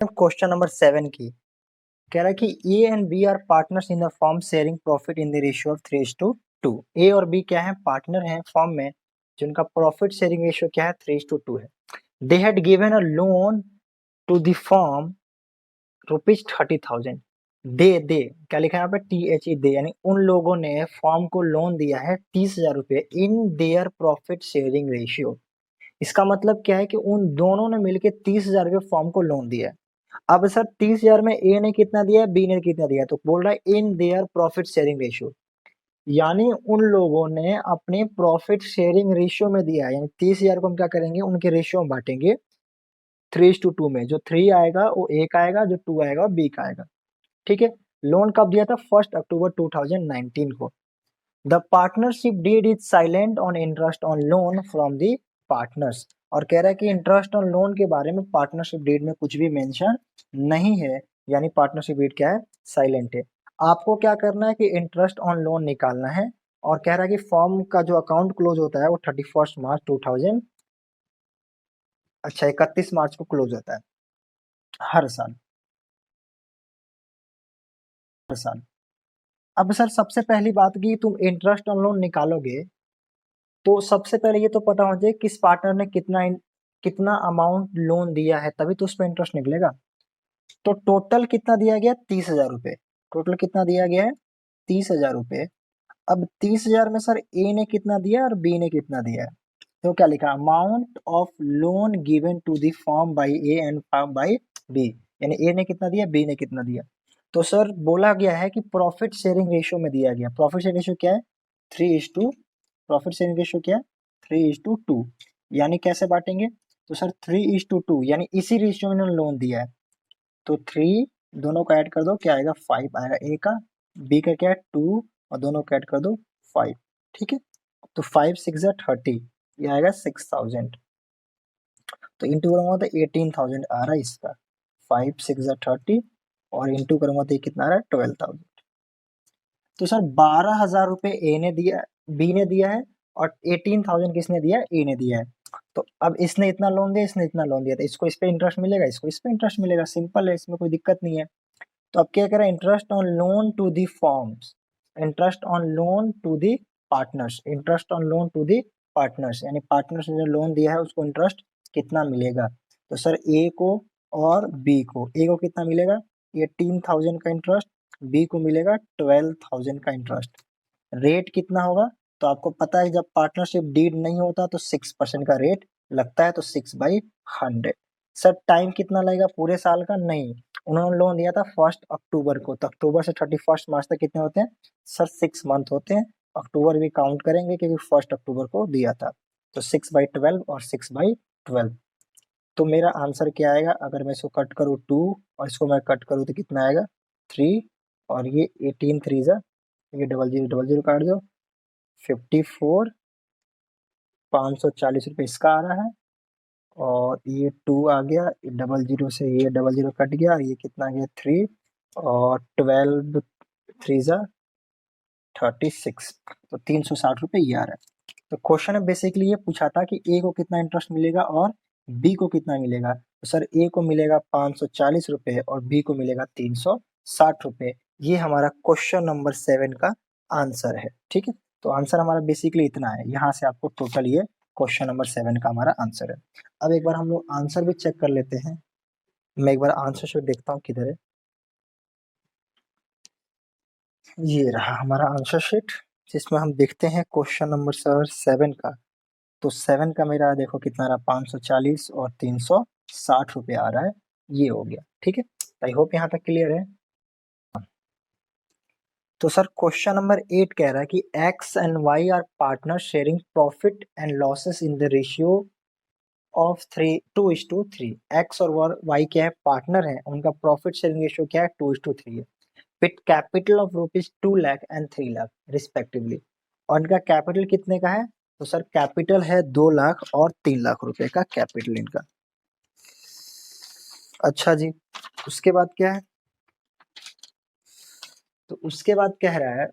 Question number 7 की कह रहा है कि A and B are partners in the firm sharing profit in the ratio of 3:2। A और बी क्या है, पार्टनर हैं फॉर्म में, जिनका प्रॉफिट शेयरिंग रेशियो क्या है, 3:2 है। They had given a loan to the firm ₹30,000। They क्या लिखा है यहाँ पे, THE दे, यानी उन लोगों ने फॉर्म को लोन दिया है 30,000 रुपए in their profit sharing ratio. इसका मतलब क्या है कि उन दोनों ने मिलकर 30,000 रुपए फॉर्म को लोन दिया है। अब सर 30,000 में ए ने कितना दिया है, बी ने कितना दिया है, तो बोल रहा है in their profit sharing ratio, यानी उन लोगों ने अपने प्रॉफिट शेयरिंग रेशियो में दिया है। यानी 30,000 को हम क्या करेंगे, उनके रेशियो में बांटेंगे 3:2 में। जो 3 आएगा वो ए का आएगा, जो 2 आएगा वो बी का आएगा। ठीक है। लोन कब दिया था, 1 अक्टूबर 2019 को। The partnership deed is silent on interest on loan from the partners. और कह रहा है कि इंटरेस्ट ऑन लोन के बारे में पार्टनरशिप डीड में कुछ भी मेंशन नहीं है, यानी पार्टनरशिप डीड क्या है, साइलेंट है। आपको क्या करना है कि इंटरेस्ट ऑन लोन निकालना है, और कह रहा है कि फॉर्म का जो अकाउंट क्लोज होता है वो 31 मार्च 2000, अच्छा 31 मार्च को क्लोज होता है हर साल, हर साल। अब सर सबसे पहली बात की तुम इंटरेस्ट ऑन लोन निकालोगे तो सबसे पहले ये तो पता हो जाए किस पार्टनर ने कितना अमाउंट लोन दिया है, तभी तो उस पर इंटरेस्ट निकलेगा। तो टोटल कितना दिया गया, 30,000 रुपए। टोटल कितना दिया गया है, 30,000 रुपए। अब 30,000 में सर ए ने कितना दिया और बी ने कितना दिया है, तो क्या लिखा, amount of loan given to the firm by A and firm by B, यानी ए ने कितना दिया, बी ने कितना दिया। तो सर बोला गया है कि प्रॉफिट शेयरिंग रेशियो में दिया गया, प्रॉफिट शेयरिंग रेशियो क्या है, 3:2। प्रॉफिट शेयरिंग रेशियो क्या है, 3:2। यानी कैसे बांटेंगे, तो सर 3:2, यानी इसी रेशियो में उन्होंने लोन दिया है। तो 3 दोनों को ऐड कर दो, क्या आएगा, 5 आएगा ए का, बी का क्या है 2, और दोनों को ऐड कर दो 5। ठीक है। तो 5 6 30, ये आएगा 6,000। तो इंटू करूंगा तो 18,000 आ रहा है इसका। 5 6 30, और इंटू करूंगा तो ये कितना आ रहा है, 12,000। तो सर 12,000 रुपए ए ने दिया, बी ने दिया है, और 18,000 किसने दिया, ए ने दिया है। तो अब इसने इतना लोन दिया, इसने इतना लोन दिया, तो इसको इस पे इंटरेस्ट मिलेगा, इसको इस पे इंटरेस्ट मिलेगा, सिंपल है, इसमें कोई दिक्कत नहीं है। तो अब क्या करें, interest on loan to the firms, interest on loan to the partners, interest on loan to the partners, यानी पार्टनर्स ने जो लोन दिया है उसको इंटरेस्ट कितना मिलेगा। तो सर ए को और बी को, ए को कितना मिलेगा, 18,000 का इंटरेस्ट, बी को मिलेगा 12,000 का इंटरेस्ट। रेट कितना होगा, तो आपको पता है जब पार्टनरशिप डीड नहीं होता तो 6% का रेट लगता है, तो 6/100। सर टाइम कितना लगेगा, पूरे साल का नहीं, उन्होंने लोन दिया था 1 अक्टूबर को, तो अक्टूबर से 31 मार्च तक कितने होते हैं सर, 6 मंथ होते हैं। अक्टूबर भी काउंट करेंगे क्योंकि 1 अक्टूबर को दिया था। तो 6/12 और 6/12। तो मेरा आंसर क्या आएगा, अगर मैं इसको कट करूँ 2 और इसको मैं कट करूँ तो कितना आएगा 3, और ये 18 3 जा, ये डबल जीरो काट दो, 54, 540 रुपये इसका आ रहा है, और ये 2 आ गया, डबल जीरो से ये डबल जीरो कट गया, ये कितना आ गया 3, और 12 3 जा 36, तो 360 रुपये ये आ रहा है। तो क्वेश्चन में बेसिकली ये पूछा था कि ए को कितना इंटरेस्ट मिलेगा और बी को कितना मिलेगा। तो सर ए को मिलेगा 540 रुपये और बी को मिलेगा 360 रुपये। ये हमारा क्वेश्चन नंबर 7 का आंसर है। ठीक है, तो आंसर हमारा बेसिकली इतना है, यहाँ से आपको टोटल ये क्वेश्चन नंबर 7 का हमारा आंसर है। अब एक बार हम लोग आंसर भी चेक कर लेते हैं। मैं एक बार आंसर शीट देखता हूँ किधर है, ये रहा हमारा आंसर शीट, जिसमें हम देखते हैं क्वेश्चन नंबर सर 7 का। तो 7 का मेरा देखो कितना रहा, 540 और 360 रुपये आ रहा है, ये हो गया। ठीक है, आई होप यहाँ तक क्लियर है। तो सर क्वेश्चन नंबर 8 कह रहा है कि x and y are partner sharing profit and losses in the ratio of 2:3। X और वाई क्या है, पार्टनर है, उनका प्रॉफिट शेयरिंग रेशियो क्या है, 2:3 है। With capital of ₹2 lakh and 3 lakh respectively. और इनका कैपिटल कितने का है, तो सर कैपिटल है 2 लाख और 3 लाख रुपए का कैपिटल इनका। अच्छा जी, उसके बाद क्या है, तो उसके बाद कह रहा है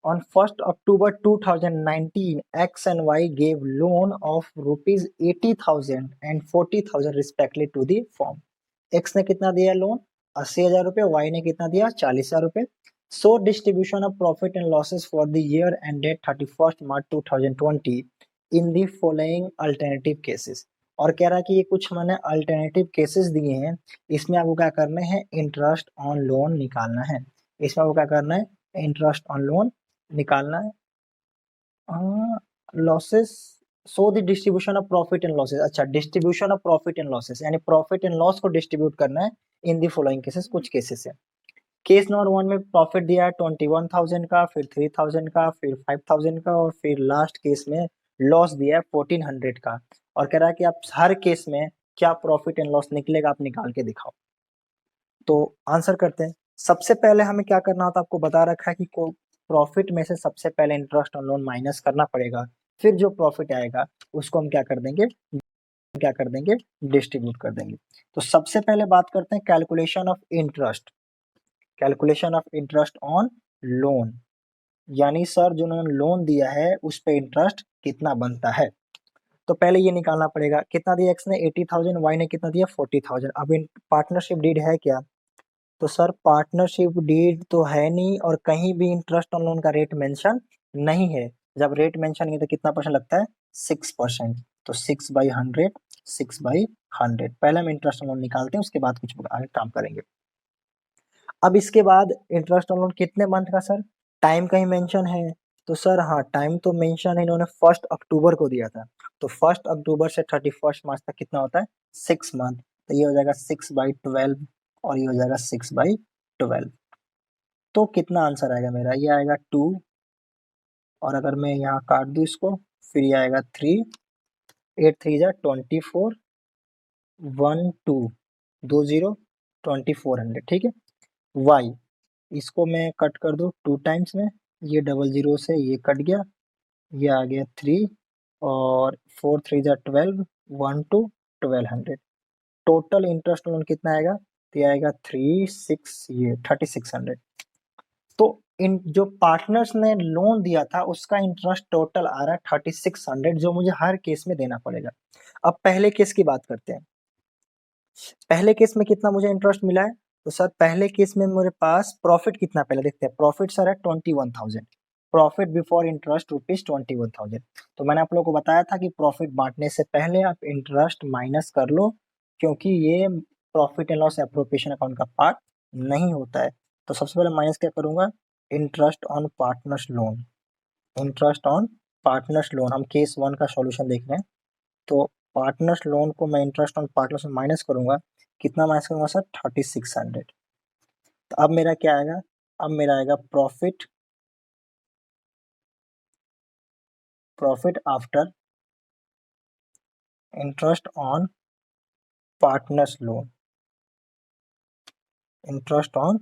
on 1 October 2019 x and y gave loan of ₹80,000 and 40,000 respectively to the firm. X ने कितना दिया लोन, 80,000 रुपए, वाई ने कितना दिया, 40,000 रुपए। So distribution of profit and losses for the year ended 31 March 2020 in the following alternative cases. और कह रहा है कि ये कुछ मैंने अल्टरनेटिव केसेस दिए हैं, इसमें आपको क्या करना है, इंटरेस्ट ऑन लोन निकालना है। इसमें आपको क्या करना है, इंटरेस्ट ऑन लोन निकालना है। Losses, so the distribution of profit and losses, अच्छा distribution of profit and losses यानी प्रॉफिट एंड लॉस को डिस्ट्रीब्यूट करना है इन दी फॉलोइंग केसेस, कुछ केसेस है। केस नंबर 1 में प्रॉफिट दिया है 21,000 का, फिर 3,000 का, फिर 5,000 का, और फिर लास्ट केस में लॉस दिया है 1,400 का। और कह रहा है कि आप हर केस में क्या प्रॉफिट एंड लॉस निकलेगा आप निकाल के दिखाओ। तो आंसर करते हैं। सबसे पहले हमें क्या करना होता है, आपको बता रखा है कि प्रॉफिट में से सबसे पहले इंटरेस्ट ऑन लोन माइनस करना पड़ेगा, फिर जो प्रॉफिट आएगा उसको हम क्या कर देंगे, डिस्ट्रीब्यूट कर देंगे। तो सबसे पहले बात करते हैं calculation of interest, calculation of interest on loan, यानी सर जो उन्होंने लोन दिया है उस पे इंटरेस्ट कितना बनता है। तो पहले ये निकालना पड़ेगा, कितना दिया एक्स ने 80,000, वाई ने कितना दिया 40,000। अब इन पार्टनरशिप डीड है क्या, तो सर पार्टनरशिप डीड तो है नहीं और कहीं भी इंटरेस्ट ऑन लोन का रेट मेंशन नहीं है। जब रेट मेंशन नहीं है तो कितना परसेंट लगता है, 6%। तो 6/100, 6/100। पहले हम इंटरेस्ट ऑन लोन निकालते हैं, उसके बाद कुछ आगे काम करेंगे। अब इसके बाद इंटरेस्ट ऑन लोन कितने मंथ का सर, टाइम कहीं मेंशन है, तो सर हाँ टाइम तो मेंशन है, इन्होंने 1 अक्टूबर को दिया था, तो 1 अक्टूबर से 31 मार्च तक कितना होता है, 6 मंथ। तो ये हो जाएगा 6/12 और ये हो जाएगा 6/12। तो कितना आंसर आएगा मेरा, ये आएगा 2, और अगर मैं यहाँ काट दूँ इसको, फिर ये आएगा 3, 8 3 जा 24, 1 2 2 0 2400, ठीक है। वाई, इसको मैं कट कर दूँ 2 टाइम्स में, ये 00 से ये कट गया, ये आ गया 3, और 4 3 जा 12, 1 2 1200। टोटल इंटरेस्ट लोन कितना आएगा, तो ये आएगा 3600। तो इन जो पार्टनर्स ने लोन दिया था उसका इंटरेस्ट टोटल आ रहा है 3600, जो मुझे हर केस में देना पड़ेगा। अब पहले केस की बात करते हैं, पहले केस में कितना मुझे इंटरेस्ट मिला है, तो सर पहले केस में मेरे पास प्रॉफिट कितना, पहले देखते हैं। प्रॉफिट सर है 21,000, प्रॉफिट बिफोर इंटरेस्ट ₹21,000। तो मैंने आप लोगों को बताया था कि प्रॉफिट बांटने से पहले आप इंटरेस्ट माइनस कर लो, क्योंकि ये profit and loss appropriation account का पार्ट नहीं होता है। तो सबसे पहले माइनस क्या करूंगा, interest on partners loan, interest on partners loan, हम केस 1 का सॉल्यूशन देख रहे हैं। तो पार्टनर्स लोन को मैं इंटरेस्ट ऑन पार्टनर्स में माइनस करूंगा, कितना माइनस करूंगा सर, 3600। तो अब मेरा क्या आएगा, अब मेरा आएगा profit, profit after interest on partners loan, interest on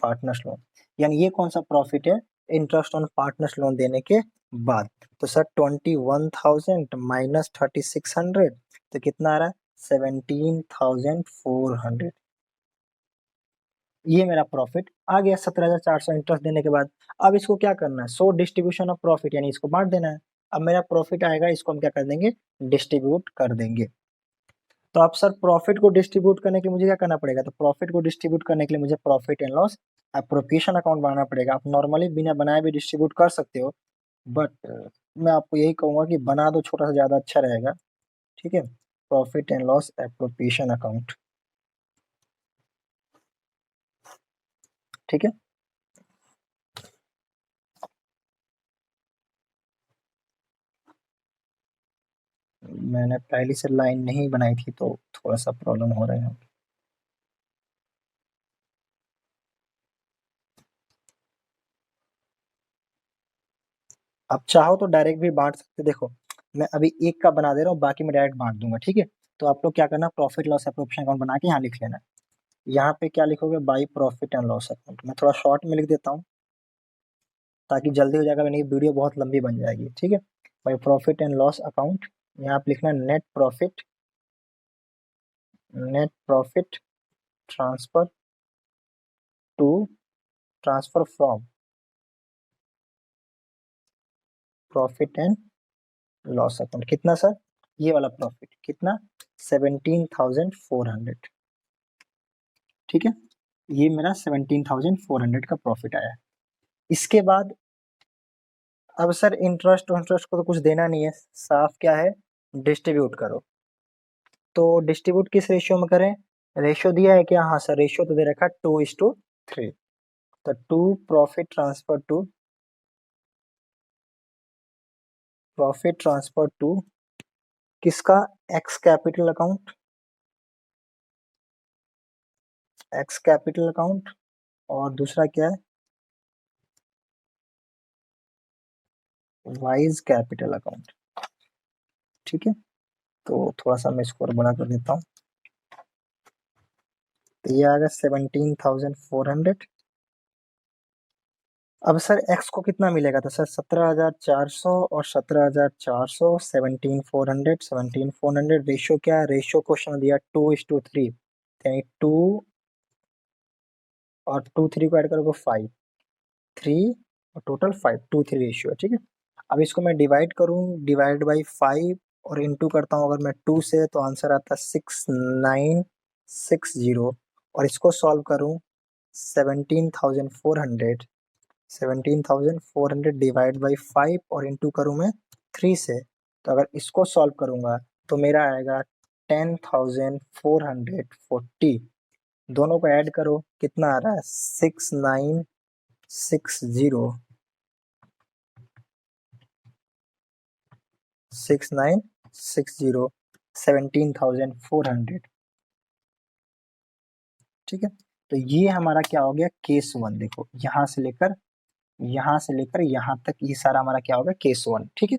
partners loan, यानी ये कौन सा प्रॉफिट है, इंटरेस्ट ऑन पार्टनर्स लोन देने के बाद। तो सर 21,000 माइनस 3600, तो कितना आ रहा है, 17,400। ये मेरा प्रॉफिट आ गया 17,400 इंटरेस्ट देने के बाद। अब इसको क्या करना है, सो डिस्ट्रीब्यूशन ऑफ प्रॉफिट, यानी इसको बांट देना है। अब मेरा प्रॉफिट आएगा, इसको हम क्या कर देंगे, डिस्ट्रीब्यूट कर देंगे। तो अब सर प्रॉफिट को डिस्ट्रीब्यूट करने के लिए मुझे क्या करना पड़ेगा, तो प्रॉफिट को डिस्ट्रीब्यूट करने के लिए मुझे profit and loss appropriation account बनाना पड़ेगा। आप नॉर्मली बिना बनाए भी डिस्ट्रीब्यूट कर सकते हो, बट मैं आपको यही कहूंगा कि बना दो, छोटा सा ज्यादा अच्छा रहेगा, ठीक है। Profit and loss appropriation account, ठीक है। मैंने पहली से लाइन नहीं बनाई थी तो थोड़ा सा प्रॉब्लम हो रहा है। आप चाहो तो डायरेक्ट भी बांट सकते, देखो मैं अभी एक का बना दे रहा हूँ, बाकी मैं डायरेक्ट बांट दूंगा, ठीक है। तो आप लोग क्या करना, प्रॉफिट लॉस एप्रोप्रिएशन अकाउंट बना के यहाँ लिख लेना। यहाँ पे क्या लिखोगे, by profit and loss account. मैं थोड़ा शॉर्ट में लिख देता हूँ ताकि जल्दी हो जाएगा, नहीं वीडियो बहुत लंबी बन जाएगी, ठीक है। By profit and loss account, यहाँ पे लिखना net profit, net profit transfer to, transfer from profit and loss account. कितना सर, ये वाला प्रॉफिट कितना, 17,400। ठीक है, ये मेरा 17,400 का प्रॉफिट आया। इसके बाद अब सर इंटरेस्ट इंटरेस्ट को तो कुछ देना नहीं है, साफ क्या है, डिस्ट्रीब्यूट करो। तो डिस्ट्रीब्यूट किस रेशियो में करें, रेशियो दिया है क्या, हाँ सर रेशियो तो दे रखा है 2:3। तो 2 प्रॉफिट ट्रांसफर टू किसका, x capital account, x capital account, और दूसरा क्या है, वाइज कैपिटल अकाउंट। ठीक है, तो थोड़ा सा मैं इसको और बड़ा कर देता हूँ, तो ये आ गया 17,400। अब सर एक्स को कितना मिलेगा, तो सर 17,400 और 17,400, 17,400, 17,400 रेशियो क्या है, रेशियो क्वेश्चन दिया 2:3, यानी 2 और 2 3 को ऐड करोगे 5, 3 और टोटल 5, 2:3 रेशियो है। ठीक है, अब इसको मैं डिवाइड करूँ, डिवाइड बाई 5 और इनटू करता हूँ अगर मैं 2 से, तो आंसर आता है 6960, और इसको सॉल्व करूँ 17,400, 17,400 डिवाइड बाई 5 और इंटू करूँ मैं 3 से, तो अगर इसको सॉल्व करूँगा तो मेरा आएगा 10,440। दोनों को ऐड करो कितना आ रहा है, 6960, 6960, 17,400। ठीक है, तो ये हमारा क्या हो गया, केस 1। देखो यहाँ से लेकर यहाँ तक ये सारा हमारा क्या होगा, केस 1। ठीक है,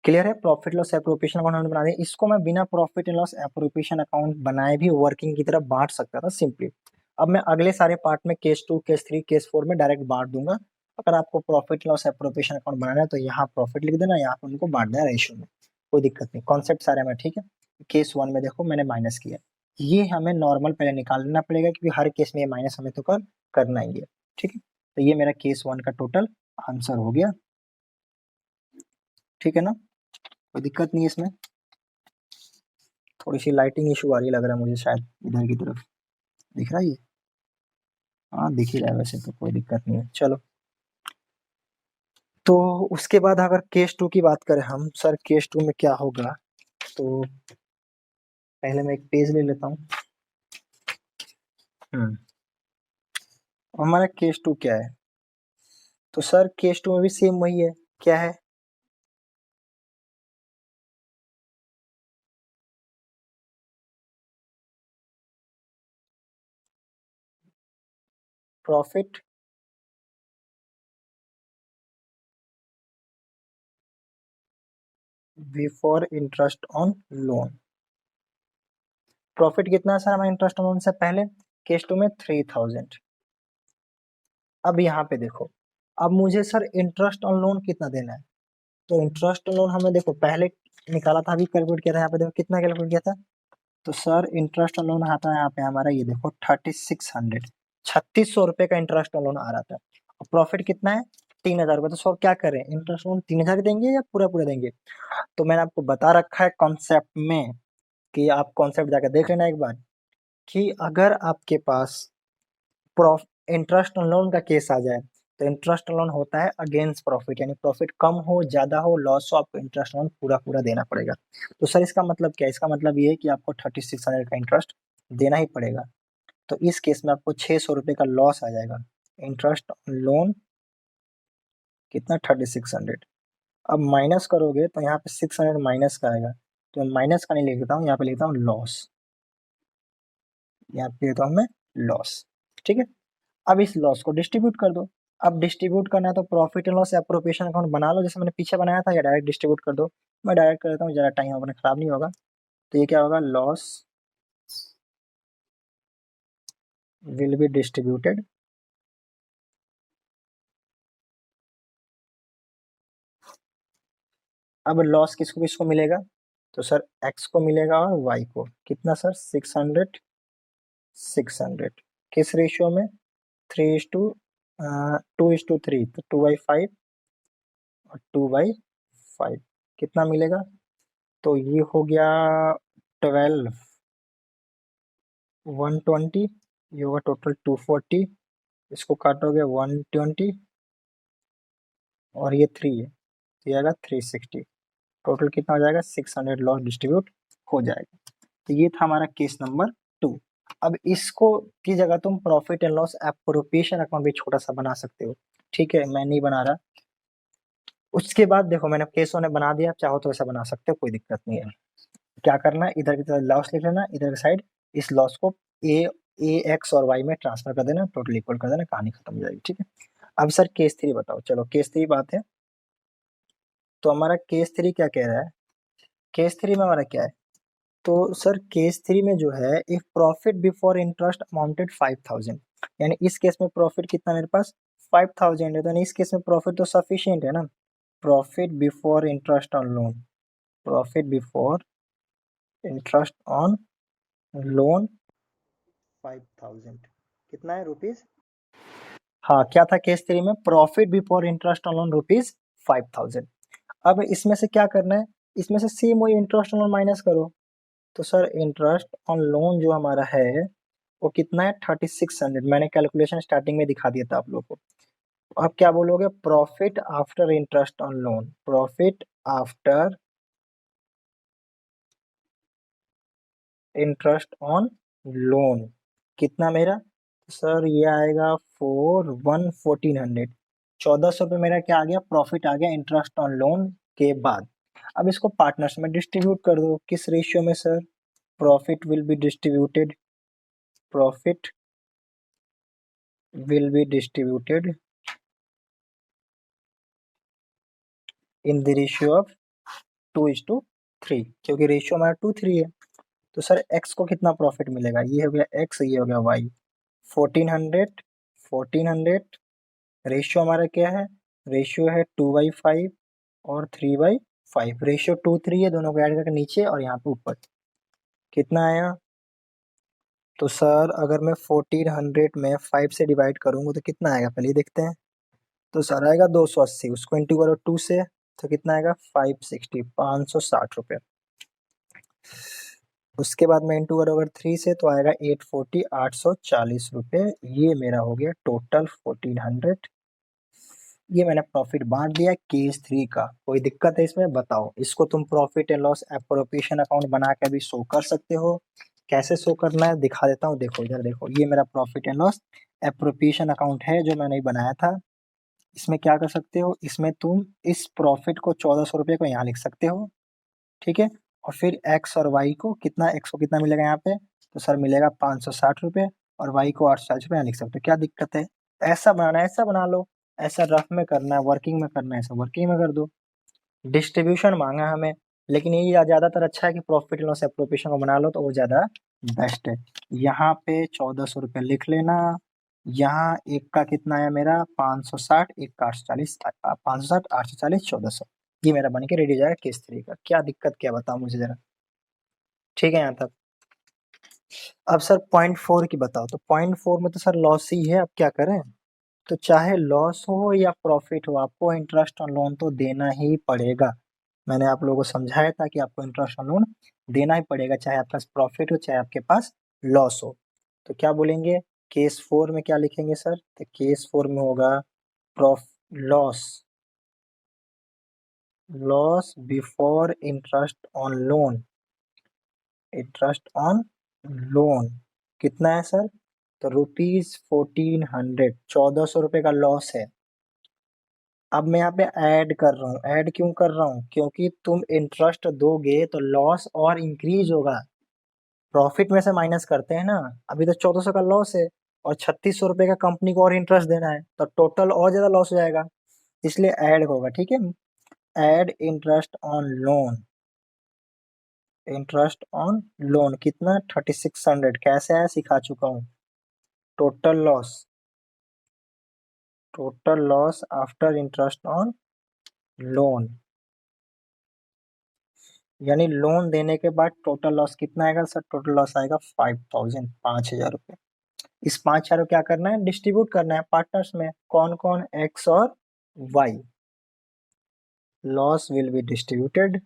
क्लियर है। प्रॉफिट लॉस एप्रोप्रिएशन अकाउंट हमने बना दिया, इसको मैं बिना profit and loss appropriation account बनाए भी वर्किंग की तरफ बांट सकता था सिंपली। अब मैं अगले सारे पार्ट में केस 2, केस 3, केस 4 में डायरेक्ट बांट दूंगा। अगर आपको प्रॉफिट लॉस एप्रोप्रिएशन अकाउंट बनाना है तो यहाँ प्रॉफिट लिख देना, यहाँ पर उनको बांट देना रेशियो में, कोई दिक्कत नहीं, कॉन्सेप्ट सारे में ठीक है। केस 1 में देखो मैंने माइनस किया, ये हमें नॉर्मल पहले निकालना पड़ेगा क्योंकि हर केस में ये माइनस हमें तो करना ही है। ठीक है, तो ये मेरा केस 1 का टोटल आंसर हो गया। ठीक है ना, कोई दिक्कत नहीं है इसमें। थोड़ी सी लाइटिंग इशू आ रही लग रहा है मुझे, शायद इधर की तरफ दिख रहा है ये, हाँ दिख ही रहा है वैसे तो, कोई दिक्कत नहीं है। चलो, तो उसके बाद अगर केस 2 की बात करें हम, सर केस 2 में क्या होगा, तो पहले मैं एक पेज ले लेता हूँ। हमारा केस 2 क्या है, तो सर केस 2 में भी सेम वही है, क्या है, profit before interest on loan. Profit कितना है सर हमारा इंटरेस्ट ऑन लोन से पहले, केस 2 में 3,000। अब यहाँ पे देखो, अब मुझे सर इंटरेस्ट ऑन लोन कितना देना है, तो इंटरेस्ट लोन हमने देखो पहले निकाला था, अभी कैलकुलेट किया था, यहाँ पे देखो कितना कैलकुलेट किया था, तो सर इंटरेस्ट लोन आता है यहाँ पे हमारा, ये देखो 3600, 3600 रुपये का इंटरेस्ट लोन आ रहा था। और प्रॉफिट कितना है, 3,000 रुपये। तो सर क्या करें, इंटरेस्ट लोन 3,000 देंगे या पूरा पूरा देंगे, तो मैंने आपको बता रखा है कॉन्सेप्ट में, कि आप कॉन्सेप्ट जाकर देख लेना एक बार, कि अगर आपके पास इंटरेस्ट लोन का केस आ जाए, तो इंटरेस्ट लोन होता है अगेंस्ट प्रॉफिट, यानी प्रॉफिट कम हो, ज्यादा हो, लॉस हो, आपको इंटरेस्ट लोन पूरा पूरा देना पड़ेगा। तो सर इसका मतलब क्या है, इसका मतलब ये है कि आपको 3600 का इंटरेस्ट देना ही पड़ेगा। तो इस केस में आपको 600 रुपये का लॉस आ जाएगा। इंटरेस्ट लोन कितना, 3600। अब माइनस करोगे तो यहाँ पे 600 माइनस का आएगा, तो माइनस का नहीं लिखता हूँ, यहाँ पे लिखता हूँ लॉस, यहाँ पे लिखता हूँ मैं लॉस। ठीक है, अब इस लॉस को डिस्ट्रीब्यूट कर दो। अब डिस्ट्रीब्यूट करना है तो profit and loss appropriation account बना लो, जैसे मैंने पीछे बनाया था, या डायरेक्ट डिस्ट्रीब्यूट कर दो। मैं डायरेक्ट कर देता हूँ, ज़्यादा टाइम अपने खराब नहीं होगा। तो ये क्या होगा, लॉस विल बी डिस्ट्रीब्यूटेड। अब लॉस किसको किसको मिलेगा, तो सर एक्स को मिलेगा और वाई को, कितना सर, 600, 600। किस रेशियो में, 2:3, तो 2/5 और 2/5 कितना मिलेगा, तो ये हो गया 12, 120। ये होगा टोटल 240, इसको काटोगे 120 और ये 3 है तो ये आएगा 360। टोटल कितना हो जाएगा 600 लॉस डिस्ट्रीब्यूट हो जाएगा। तो ये था हमारा केस नंबर 2। अब इसको की जगह तुम profit and loss appropriation account भी छोटा सा बना सकते हो। ठीक है, मैं नहीं बना रहा। उसके बाद देखो मैंने केस ने बना दिया, चाहो तो ऐसा बना सकते हो, कोई दिक्कत नहीं है। क्या करना है, इधर की तरफ लॉस लिख लेना, इधर की साइड इस लॉस को ए एक्स और वाई में ट्रांसफर कर देना, टोटल इक्वल कर देना, कहानी खत्म हो जाएगी। ठीक है, अब सर केस 3 बताओ। चलो केस 3 बात है, तो हमारा केस 3 क्या कह रहा है, केस 3 में हमारा क्या है, तो सर केस 3 में जो है if profit before interest amounted 5000, यानी इस केस में प्रॉफिट कितना मेरे पास 5000 है, तो इस केस में प्रॉफिट तो सफिशियंट है ना। Profit before interest on loan, profit before interest on loan 5000 कितना है रुपीज। हाँ, क्या था केस 3 में, profit before interest on loan rupees 5000। अब इसमें से क्या करना है, इसमें से सेम वही इंटरेस्ट ऑन लोन माइनस करो। तो सर इंटरेस्ट ऑन लोन जो हमारा है वो कितना है 3600, मैंने कैलकुलेशन स्टार्टिंग में दिखा दिया था आप लोगों को। अब क्या बोलोगे, profit after interest on loan, profit after interest on loan कितना मेरा, सर ये आएगा 1400, 1400 मेरा क्या आ गया, प्रॉफिट आ गया इंटरेस्ट ऑन लोन के बाद। अब इसको पार्टनर्स में डिस्ट्रीब्यूट कर दो, किस रेशियो में sir, profit will be distributed, profit will be distributed in the ratio of 2:3, क्योंकि रेशियो हमारा 2:3 है। तो सर x को कितना प्रॉफिट मिलेगा, ये हो गया x, ये हो गया y, 1400 रेशियो हमारा क्या है, रेशियो है 2/5 और 3/5, रेशियो 2:3 है, दोनों को ऐड करके नीचे और यहाँ पे ऊपर कितना आया। तो सर अगर मैं 1400 में 5 से डिवाइड करूंगा तो कितना आएगा, पहले देखते हैं। तो सर आएगा 280, उसको इंटू करो 2 से तो कितना आएगा 560, 560 रुपये। उसके बाद मैं इंटू करो अगर 3 से तो आएगा 840, 840 रुपये। ये मेरा हो गया टोटल 1400। ये मैंने प्रॉफिट बांट दिया केस 3 का। कोई दिक्कत है इसमें बताओ, इसको तुम profit and loss appropriation account बना के भी शो कर सकते हो। कैसे शो करना है दिखा देता हूँ, देखो इधर देखो, ये मेरा profit and loss appropriation account है जो मैंने बनाया था। इसमें क्या कर सकते हो, इसमें तुम इस प्रॉफिट को 1400 रुपये को यहाँ लिख सकते हो। ठीक है, और फिर एक्स और वाई को कितना, एक्स को कितना मिलेगा यहाँ पे, तो सर मिलेगा 560 रुपये, और वाई को 840 रुपये यहाँ लिख सकते हो। क्या दिक्कत है, ऐसा बनाना है ऐसा बना लो, ऐसा रफ में करना है, वर्किंग में करना है ऐसा वर्किंग में कर दो। डिस्ट्रीब्यूशन मांगा हमें, लेकिन ये ज्यादातर अच्छा है कि प्रॉफिट लॉस एप्रोप्रिएशन को बना लो तो वो ज्यादा बेस्ट है। यहाँ पे 1400 रुपये लिख लेना। यहाँ एक का कितना आया मेरा 560, एक का 840, 560, 840, 1400। ये मेरा बन के रेडी हो जाएगा केस 3 का। क्या दिक्कत क्या बताओ मुझे जरा। ठीक है यहाँ तक। अब सर पॉइंट 4 की बताओ, तो पॉइंट 4 में तो सर लॉस ही है, अब क्या करें। तो चाहे लॉस हो या प्रॉफिट हो, आपको इंटरेस्ट ऑन लोन तो देना ही पड़ेगा। मैंने आप लोगों को समझाया था कि आपको इंटरेस्ट ऑन लोन देना ही पड़ेगा, चाहे आपके पास प्रॉफिट हो चाहे आपके पास लॉस हो। तो क्या बोलेंगे, केस 4 में क्या लिखेंगे सर, तो केस 4 में होगा prof loss, loss before interest on loan, interest on loan कितना है सर, तो ₹1400, 1400 का लॉस है। अब मैं यहाँ पे ऐड कर रहा हूँ, ऐड क्यों कर रहा हूँ, क्योंकि तुम इंटरेस्ट दोगे तो लॉस और इंक्रीज होगा। प्रॉफिट में से माइनस करते हैं ना, अभी तो 1400 का लॉस है और 3600 रुपये का कंपनी को और इंटरेस्ट देना है, तो टोटल और ज्यादा लॉस हो जाएगा, इसलिए ऐड होगा। ठीक है, add interest on loan, interest on loan कितना 3600, कैसे आया सिखा चुका हूँ। Total loss, total loss after interest on loan, यानी लोन देने के बाद टोटल लॉस कितना आएगा सर, टोटल लॉस आएगा 5000, 5000 रुपये। इस 5000 को क्या करना है, डिस्ट्रीब्यूट करना है पार्टनर्स में, कौन कौन, एक्स और y. Loss will be distributed,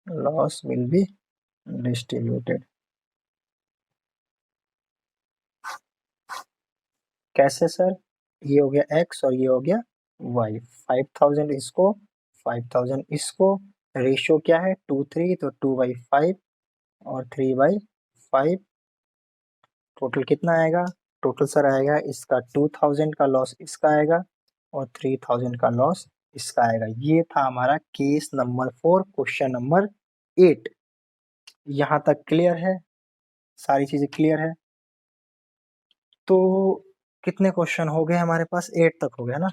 loss will be distributed कैसे सर? ये हो गया x और ये हो गया y, 5000 इसको 5000 इसको, रेशियो क्या है 2:3, तो 2/5 और 3/5, टोटल कितना आएगा? टोटल सर आएगा इसका 2000 का लॉस इसका आएगा और 3000 का लॉस इसका आएगा। ये था हमारा केस नंबर 4 क्वेश्चन नंबर 8। यहाँ तक क्लियर है? सारी चीजें क्लियर है? तो कितने क्वेश्चन हो गए हमारे पास? 8 तक हो गया ना।